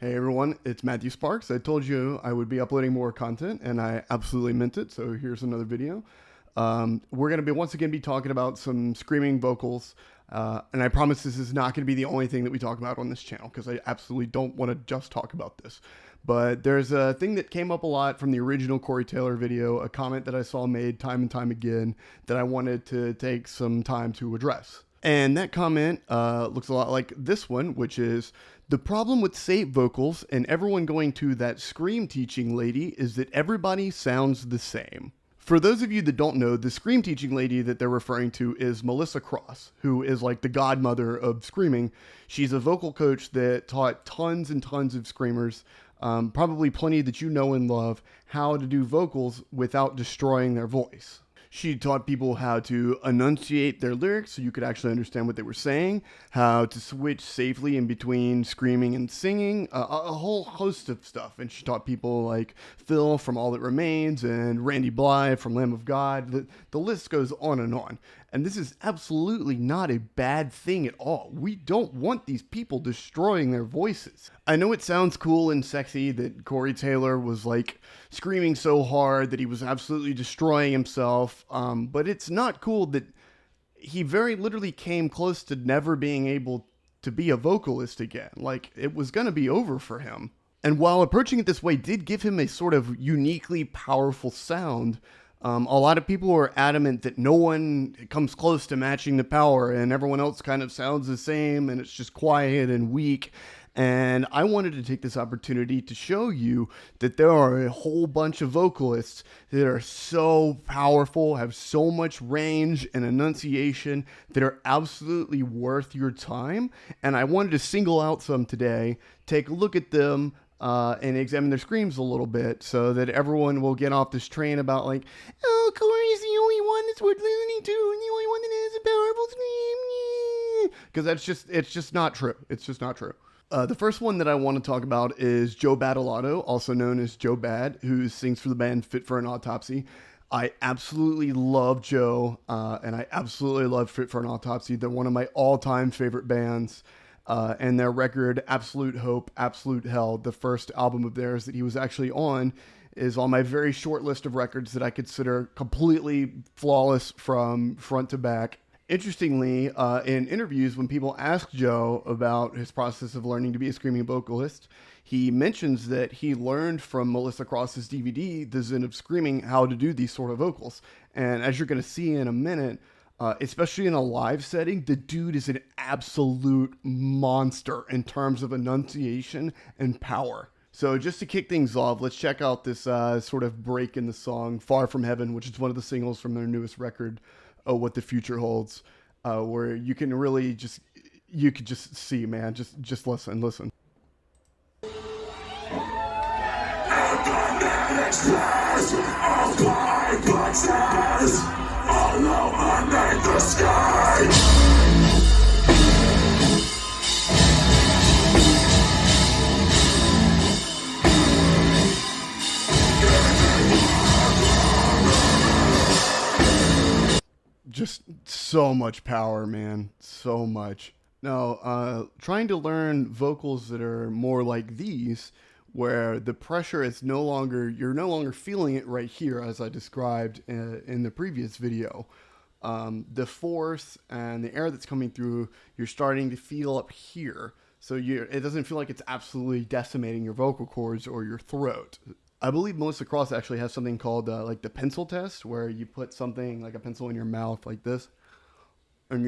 Hey everyone, it's Matthew Sparks. I told you I would be uploading more content, and I absolutely meant it, so here's another video. We're going to be once again talking about some screaming vocals, and I promise this is not going to be the only thing that we talk about on this channel, because I absolutely don't want to just talk about this. But there's a thing that came up a lot from the original Corey Taylor video, a comment that I saw made time and time again that I wanted to take some time to address. And that comment looks a lot like this one, which is, the problem with safe vocals and everyone going to that scream teaching lady is that everybody sounds the same. For those of you that don't know, the scream teaching lady that they're referring to is Melissa Cross, who is like the godmother of screaming. She's a vocal coach that taught tons and tons of screamers, probably plenty that you know and love, how to do vocals without destroying their voice. She taught people how to enunciate their lyrics so you could actually understand what they were saying, how to switch safely in between screaming and singing, a whole host of stuff. And she taught people like Phil from All That Remains and Randy Blythe from Lamb of God. The list goes on and on. And this is absolutely not a bad thing at all. We don't want these people destroying their voices. I know it sounds cool and sexy that Corey Taylor was like screaming so hard that he was absolutely destroying himself, but it's not cool that he very literally came close to never being able to be a vocalist again. Like, it was going to be over for him. And while approaching it this way did give him a sort of uniquely powerful sound, a lot of people are adamant that no one comes close to matching the power and everyone else kind of sounds the same and it's just quiet and weak. And I wanted to take this opportunity to show you that there are a whole bunch of vocalists that are so powerful, have so much range and enunciation that are absolutely worth your time. And I wanted to single out some today, take a look at them, and examine their screams a little bit so that everyone will get off this train about like, oh, Corey's the only one that's worth listening to and the only one that has a powerful scream. Because it's just not true. It's just not true. The first one that I want to talk about is Joebad, also known as Joebad, who sings for the band Fit For An Autopsy. I absolutely love Joe, and I absolutely love Fit For An Autopsy. They're one of my all-time favorite bands. And their record, Absolute Hope, Absolute Hell, the first album of theirs that he was actually on, is on my very short list of records that I consider completely flawless from front to back. Interestingly, in interviews, when people ask Joe about his process of learning to be a screaming vocalist, he mentions that he learned from Melissa Cross's DVD, The Zen of Screaming, how to do these sort of vocals. And as you're going to see in a minute, especially in a live setting, the dude is an absolute monster in terms of enunciation and power. So just to kick things off, let's check out this sort of break in the song Far From Heaven, which is one of the singles from their newest record, What the Future Holds, where you can really you could just see, man, just listen. Alone underneath the sky. Just so much power, man. So much. Now, trying to learn vocals that are more like these, where the pressure is you're no longer feeling it right here, as I described in the previous video. The force and the air that's coming through, you're starting to feel up here. So it doesn't feel like it's absolutely decimating your vocal cords or your throat. I believe Melissa Cross actually has something called like the pencil test, where you put something like a pencil in your mouth like this, and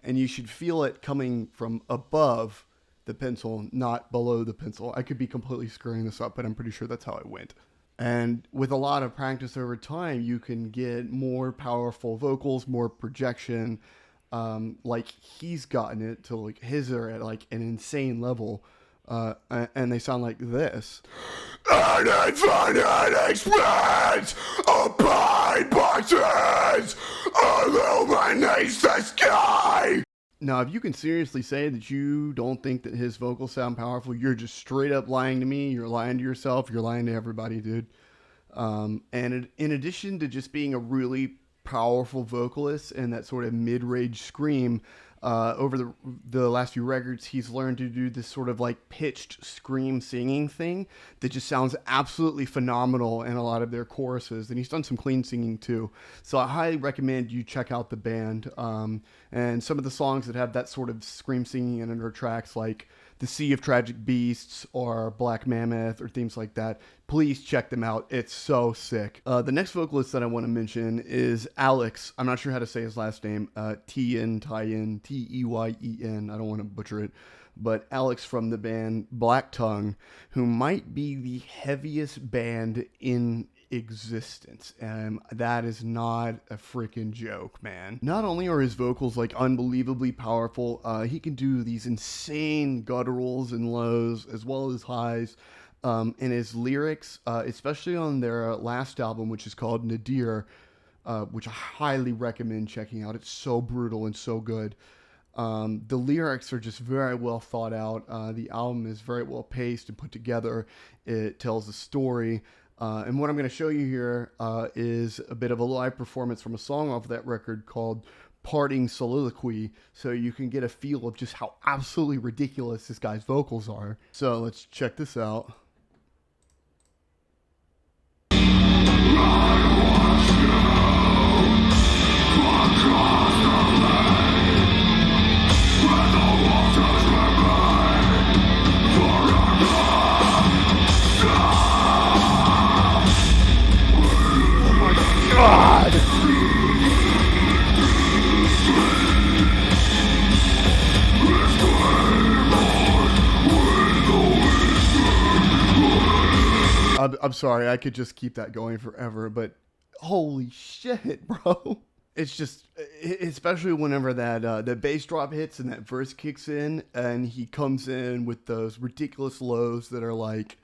and you should feel it coming from above the pencil, not below the pencil. I could be completely screwing this up, but I'm pretty sure that's how it went. And with a lot of practice over time, you can get more powerful vocals, more projection. Like he's gotten it to like his are at like an insane level. And they sound like this. An infinite expanse of pine boxes illuminates the sky. Now, if you can seriously say that you don't think that his vocals sound powerful, you're just straight up lying to me. You're lying to yourself. You're lying to everybody, dude. And in addition to just being a really powerful vocalist and that sort of mid-range scream, over the last few records, he's learned to do this sort of like pitched scream singing thing that just sounds absolutely phenomenal in a lot of their choruses. And he's done some clean singing too. So I highly recommend you check out the band. And some of the songs that have that sort of scream singing in their tracks, like The Sea of Tragic Beasts or Black Mammoth or themes like that, please check them out. It's so sick. The next vocalist that I want to mention is Alex. I'm not sure how to say his last name. Teyen, Teyen. I don't want to butcher it. But Alex from the band Black Tongue, who might be the heaviest band in existence, and that is not a freaking joke, man. Not only are his vocals like unbelievably powerful, he can do these insane gutturals and lows as well as highs. And his lyrics, especially on their last album, which is called Nadir, which I highly recommend checking out. It's so brutal and so good. The lyrics are just very well thought out. The album is very well paced and put together. It tells a story. And what I'm going to show you here is a bit of a live performance from a song off of that record called Parting Soliloquy, so you can get a feel of just how absolutely ridiculous this guy's vocals are. So let's check this out. God! I'm sorry, I could just keep that going forever, but holy shit, bro. It's just, especially whenever that bass drop hits and that verse kicks in, and he comes in with those ridiculous lows that are like,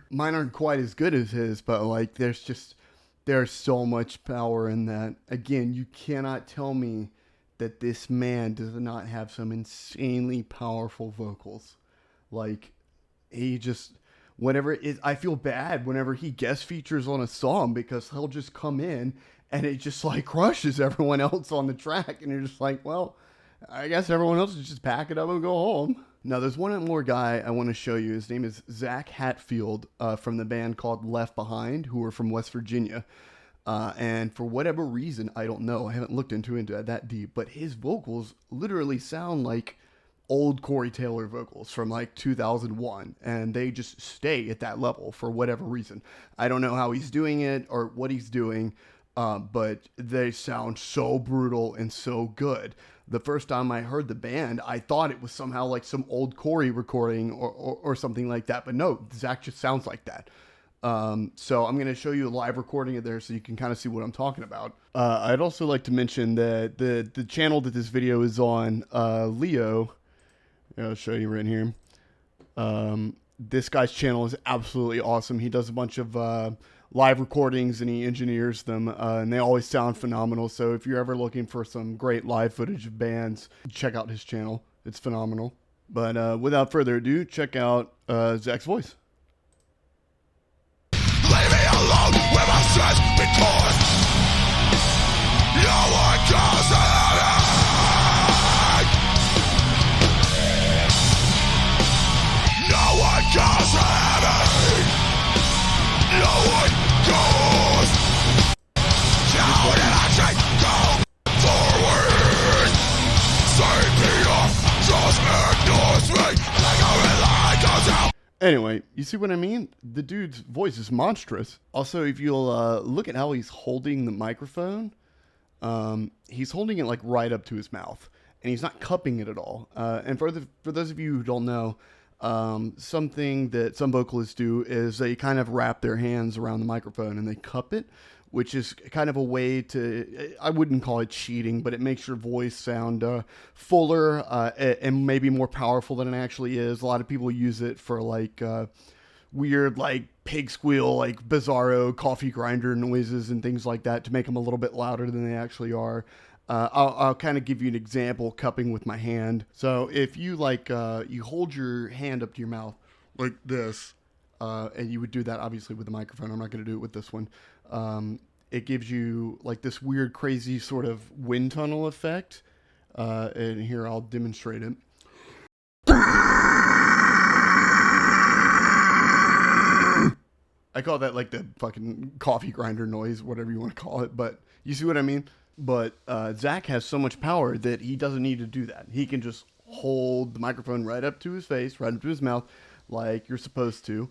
mine aren't quite as good as his, but like there's so much power in that. Again, you cannot tell me that this man does not have some insanely powerful vocals. Like, he just, I feel bad whenever he guest features on a song, because he'll just come in and it just like crushes everyone else on the track, and you're just like, well, I guess everyone else is just pack it up and go home. Now, there's one more guy I want to show you. His name is Zack Hatfield, from the band called Left Behind, who are from West Virginia. And for whatever reason, I don't know, I haven't looked into it that deep, but his vocals literally sound like old Corey Taylor vocals from like 2001, and they just stay at that level for whatever reason. I don't know how he's doing it or what he's doing, but they sound so brutal and so good. The first time I heard the band, I thought it was somehow like some old Corey recording or something like that, but no, Zack just sounds like that. So I'm going to show you a live recording of there so you can kind of see what I'm talking about. I'd also like to mention that the channel that this video is on, Leo, I'll show you right here. This guy's channel is absolutely awesome. He does a bunch of live recordings and he engineers them, and they always sound phenomenal. So if you're ever looking for some great live footage of bands, check out his channel. It's phenomenal. But without further ado, check out Zack's voice. Leave me alone with my stress, because no one cares about me. No one cares about me. No one goes down, and I can't go forward. Save me up, just ignores me. Like a red light goes out. Anyway, you see what I mean? The dude's voice is monstrous. Also, if you'll look at how he's holding the microphone, he's holding it like right up to his mouth, and he's not cupping it at all. And for those of you who don't know, something that some vocalists do is they kind of wrap their hands around the microphone and they cup it, which is kind of a way to, I wouldn't call it cheating, but it makes your voice sound fuller and maybe more powerful than it actually is. A lot of people use it for like weird like pig squeal, like bizarro coffee grinder noises and things like that to make them a little bit louder than they actually are. I'll kind of give you an example, cupping with my hand. So if you like, you hold your hand up to your mouth like this, and you would do that obviously with the microphone. I'm not going to do it with this one. It gives you like this weird, crazy sort of wind tunnel effect. And here I'll demonstrate it. I call that like the fucking coffee grinder noise, whatever you want to call it, but you see what I mean? But Zack has so much power that he doesn't need to do that. He can just hold the microphone right up to his face, right up to his mouth, like you're supposed to.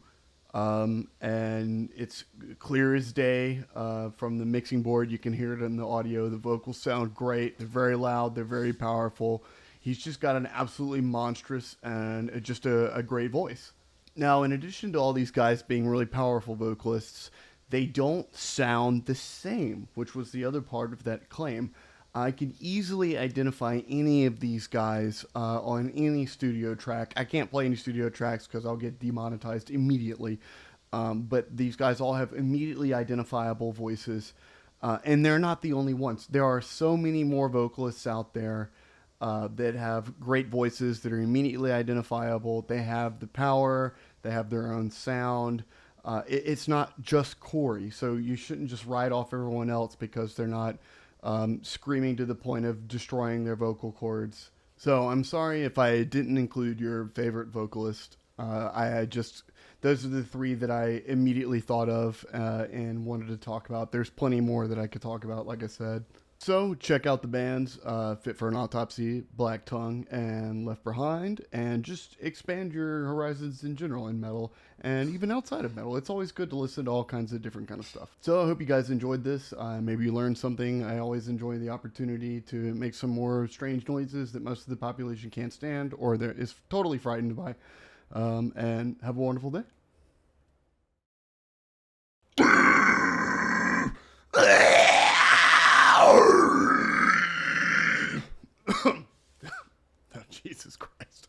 And it's clear as day from the mixing board. You can hear it in the audio. The vocals sound great. They're very loud. They're very powerful. He's just got an absolutely monstrous and just a great voice. Now, in addition to all these guys being really powerful vocalists, they don't sound the same, which was the other part of that claim. I can easily identify any of these guys on any studio track. I can't play any studio tracks because I'll get demonetized immediately. But these guys all have immediately identifiable voices. And they're not the only ones. There are so many more vocalists out there that have great voices that are immediately identifiable. They have the power. They have their own sound. It's not just Corey. So you shouldn't just write off everyone else because they're not screaming to the point of destroying their vocal cords. So I'm sorry if I didn't include your favorite vocalist. Those are the three that I immediately thought of and wanted to talk about. There's plenty more that I could talk about, like I said. So check out the bands Fit For An Autopsy, Black Tongue, and Left Behind, and just expand your horizons in general in metal, and even outside of metal. It's always good to listen to all kinds of different kind of stuff. So I hope you guys enjoyed this. Maybe you learned something. I always enjoy the opportunity to make some more strange noises that most of the population can't stand or is totally frightened by. And have a wonderful day. Oh, Jesus Christ.